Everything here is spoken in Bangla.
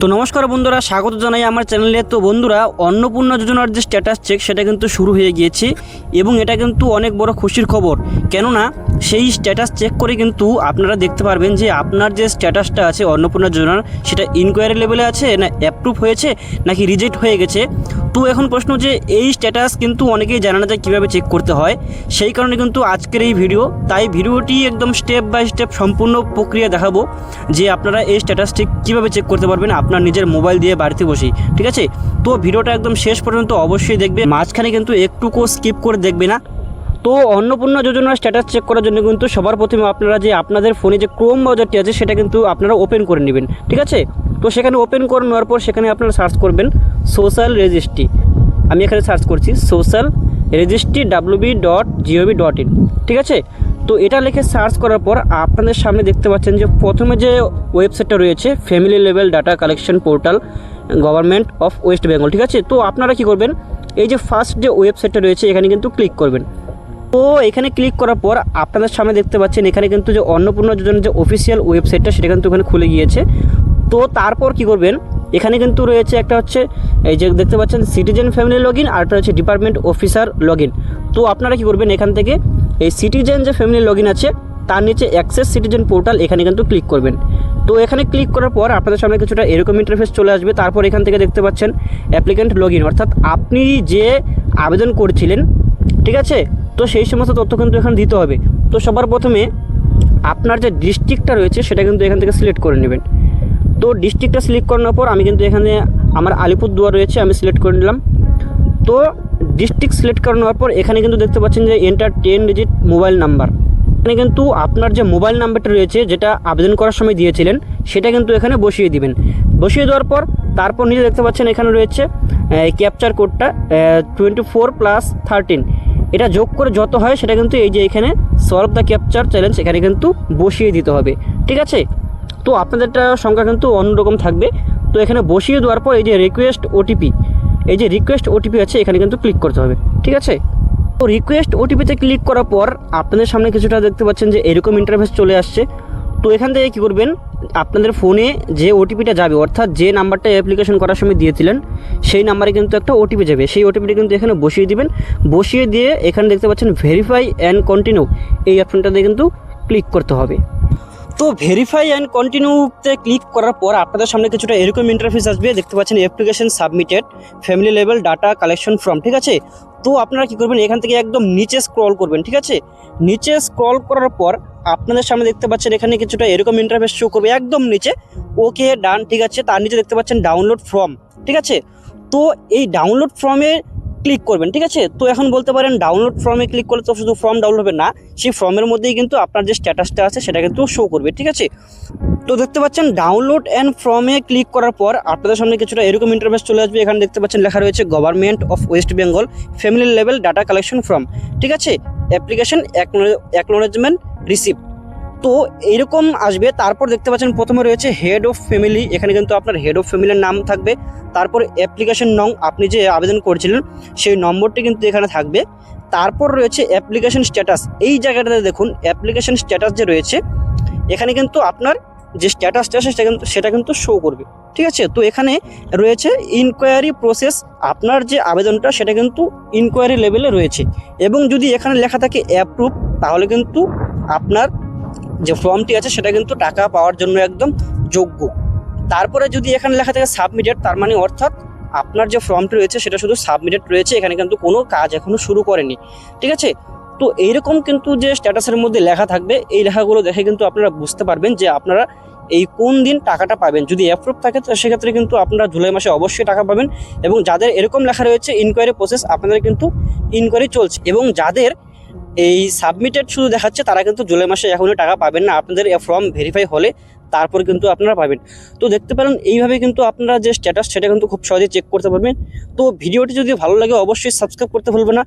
তো নমস্কার বন্ধুরা, স্বাগত জানাই আমার চ্যানেলে। তো বন্ধুরা, অন্নপূর্ণা যোজনার যে স্ট্যাটাস চেক সেটা কিন্তু শুরু হয়ে গিয়েছে এবং এটা কিন্তু অনেক বড় খুশির খবর। কেননা সেই স্ট্যাটাস চেক করে কিন্তু আপনারা দেখতে পারবেন যে আপনার যে স্ট্যাটাসটা আছে অন্নপূর্ণা যোজনার সেটা ইনকোয়ারি লেভেলে আছে না অ্যাপ্রুভ হয়েছে নাকি রিজেক্ট হয়ে গেছে। তো এখন প্রশ্ন যে এই স্ট্যাটাস কিন্তু অনেকেই জানে না যে কীভাবে চেক করতে হয়, সেই কারণে কিন্তু আজকের এই ভিডিও। তাই ভিডিওটি একদম স্টেপ বাই স্টেপ সম্পূর্ণ প্রক্রিয়া দেখাবো যে আপনারা এই স্ট্যাটাস ঠিক কীভাবে চেক করতে পারবেন আপনার নিজের মোবাইল দিয়ে বাড়িতে বসেই। ঠিক আছে, তো ভিডিওটা একদম শেষ পর্যন্ত অবশ্যই দেখবে, মাঝখানে কিন্তু একটুকু স্কিপ করে দেখবে না। তো অন্নপূর্ণা যোজনার স্ট্যাটাস চেক করার জন্য কিন্তু সবার প্রথমে আপনারা যে আপনাদের ফোনে যে ক্রোম ব্রাউজারটি আছে সেটা কিন্তু আপনারা ওপেন করে নেবেন। ঠিক আছে, তো সেখানে ওপেন করে নেওয়ার পর সেখানে আপনারা সার্চ করবেন সোশ্যাল রেজিস্ট্রি। আমি এখানে সার্চ করছি সোশ্যাল রেজিস্ট্রি www.gov.in। ঠিক আছে, তো এটা লিখে সার্চ করার পর আপনাদের সামনে দেখতে পাচ্ছেন যে প্রথমে যে ওয়েবসাইটটা রয়েছে family level data collection portal government of West Bengal. ঠিক আছে, তো আপনারা কি করবেন, এই যে ফার্স্ট যে ওয়েবসাইটটা রয়েছে এখানে কিন্তু ক্লিক করবেন। তো এখানে ক্লিক করার পর আপনাদের সামনে দেখতে পাচ্ছেন এখানে কিন্তু যে অন্নপূর্ণা যোজনার যে অফিসিয়াল ওয়েবসাইটটা সেটা কিন্তু এখানে খুলে গিয়েছে। তো তারপর কি করবেন, এখানে কিন্তু রয়েছে একটা হচ্ছে এই যে দেখতে পাচ্ছেন সিটিজেন ফ্যামিলি লগইন, আর একটা হচ্ছে ডিপার্টমেন্ট অফিসার লগইন। তো আপনারা কি করবেন, এখান থেকে এই সিটিজেন যে ফ্যামিলি লগইন আছে তার নিচে অ্যাক্সেস সিটিজেন পোর্টাল এখানে কিন্তু ক্লিক করবেন। তো এখানে ক্লিক করার পর আপনাদের সামনে কিছুটা এরকম ইন্টারফেস চলে আসবে। তারপর এখান থেকে দেখতে পাচ্ছেন অ্যাপ্লিক্যান্ট লগইন, অর্থাৎ আপনি যে আবেদন করেছিলেন, ঠিক আছে, তো সেই সমস্ত তথ্য কিন্তু এখানে দিতে হবে। তো সবার প্রথমে আপনার যে ডিস্ট্রিক্টটা রয়েছে সেটা কিন্তু এখান থেকে সিলেক্ট করে নেবেন। তো ডিস্ট্রিক্টটা সিলেক্ট করানোর পর আমি কিন্তু এখানে আমার আলিপুরদুয়ার রয়েছে, আমি সিলেক্ট করে নিলাম। তো ডিস্ট্রিক্ট সিলেক্ট করে নেওয়ার পর এখানে কিন্তু দেখতে পাচ্ছেন যে এন্টার 10 ডিজিট মোবাইল নাম্বার। এখানে কিন্তু আপনার যে মোবাইল নাম্বারটা রয়েছে যেটা আবেদন করার সময় দিয়েছিলেন সেটা কিন্তু এখানে বসিয়ে দিবেন। বসিয়ে দেওয়ার পর তারপর নিচে দেখতে পাচ্ছেন এখানে রয়েছে ক্যাপচার কোডটা 24+13, এটা যোগ করে যত হয় সেটা কিন্তু এই যে এখানে সলভ দ্য ক্যাপচার চ্যালেঞ্জ এখানে কিন্তু বসিয়ে দিতে হবে। ঠিক আছে, তো আপনাদেরটা সংখ্যা কিন্তু অন্যরকম থাকবে। তো এখানে বসিয়ে দেওয়ার পর এই যে রিকোয়েস্ট ওটিপি, এই যে রিকোয়েস্ট ওটিপি আছে এখানে কিন্তু ক্লিক করতে হবে। ঠিক আছে, তো রিকোয়েস্ট ওটিপিতে ক্লিক করার পর আপনাদের সামনে কিছুটা দেখতে পাচ্ছেন যে এরকম ইন্টারফেস চলে আসছে। তো এখান থেকে কী করবেন, আপনাদের ফোনে যে ওটিপিটা যাবে, অর্থাৎ যে নাম্বারটা অ্যাপ্লিকেশন করার সময় দিয়েছিলেন সেই নাম্বারে কিন্তু একটা ওটিপি যাবে, সেই ওটিপিটা কিন্তু এখানে বসিয়ে দিবেন। বসিয়ে দিয়ে এখানে দেখতে পাচ্ছেন ভেরিফাই অ্যান্ড কন্টিনিউ, এই অপশনটাতে কিন্তু ক্লিক করতে হবে। তো ভেরিফাই অ্যান্ড কন্টিনিউতে ক্লিক করার পর আপনাদের সামনে কিছুটা এরকম ইন্টারফেস আসবে। দেখতে পাচ্ছেন application submitted family level data collection form. ঠিক আছে, তো আপনারা কি করবেন, এখান থেকে একদম নিচে স্ক্রল করবেন। ঠিক আছে, নিচে স্ক্রল করার পর আপনাদের সামনে দেখতে পাচ্ছেন এখানে কিছুটা এরকম ইন্টারফেস শো করবে একদম নিচে। ওকে ডান, ঠিক আছে, তার নিচে দেখতে পাচ্ছেন ডাউনলোড ফর্ম। ঠিক আছে, তো এই ডাউনলোড ফর্মে ক্লিক করবেন। ঠিক আছে, তো এখন বলতে পারেন ডাউনলোড ফর্মে ক্লিক করলে তো শুধু ফর্ম ডাউনলোড হবে না, সেই ফর্মের মধ্যেই কিন্তু আপনার যে স্ট্যাটাসটা আছে সেটা কিন্তু শো করবে। ঠিক আছে, তো দেখতে পাচ্ছেন ডাউনলোড অ্যান্ড ফর্মে ক্লিক করার পর আপনাদের সামনে কিছুটা এরকম ইন্টারফেস চলে আসবে। এখানে দেখতে পাচ্ছেন লেখা রয়েছে government of West Bengal family level data collection form. ঠিক আছে, অ্যাপ্লিকেশন অ্যাকনোলেজমেন্ট রিসিপ্ট, তো এইরকম আসবে। তারপর দেখতে পাচ্ছেন প্রথমে রয়েছে হেড অফ ফ্যামিলি, এখানে কিন্তু আপনার হেড অফ ফ্যামিলির নাম থাকবে। তারপর অ্যাপ্লিকেশন নং, আপনি যে আবেদন করেছিলেন সেই নম্বরটি কিন্তু এখানে থাকবে। তারপর রয়েছে অ্যাপ্লিকেশন স্ট্যাটাস, এই জায়গাটাতে দেখুন অ্যাপ্লিকেশন স্ট্যাটাস যে রয়েছে এখানে কিন্তু আপনার যে স্ট্যাটাসটা আছে সেটা কিন্তু শো করবে। ঠিক আছে, তো এখানে রয়েছে ইনকোয়ারি প্রসেস, আপনার যে আবেদনটা সেটা কিন্তু ইনকোয়ারি লেভেলে রয়েছে। এবং যদি এখানে লেখা থাকে অ্যাপ্রুভ তাহলে কিন্তু আপনার যে ফর্মটি আছে সেটা কিন্তু টাকা পাওয়ার জন্য একদম যোগ্য। তারপরে যদি এখানে লেখা থাকে সাবমিটেড, তার মানে অর্থাৎ আপনার যে ফর্মটি রয়েছে সেটা শুধু সাবমিটেড রয়েছে, এখানে কিন্তু কোনো কাজ এখনও শুরু করেনি। ঠিক আছে, তো এইরকম কিন্তু যে স্ট্যাটাসের মধ্যে লেখা থাকবে, এই লেখাগুলো দেখে কিন্তু আপনারা বুঝতে পারবেন যে আপনারা এই কোন দিন টাকাটা পাবেন। যদি অ্যাপ্রুভ থাকে তো সেক্ষেত্রে কিন্তু আপনারা জুলাই মাসে অবশ্যই টাকা পাবেন। এবং যাদের এরকম লেখা রয়েছে ইনকোয়ারি প্রসেস, আপনাদের কিন্তু ইনকোয়ারি চলছে। এবং যাদের এই সাবমিটেড শুধু দেখাচ্ছে তারা কিন্তু জুলাই মাসে এখনই টাকা পাবেন না, আপনাদের ফর্ম ভেরিফাই হলে তারপর কিন্তু আপনারা পাবেন। তো দেখতে পারেন এইভাবে কিন্তু আপনারা যে স্ট্যাটাস সেটা কিন্তু খুব সহজেই চেক করতে পারবেন। তো ভিডিওটি যদি ভালো লাগে অবশ্যই সাবস্ক্রাইব করতে ভুলবেন না।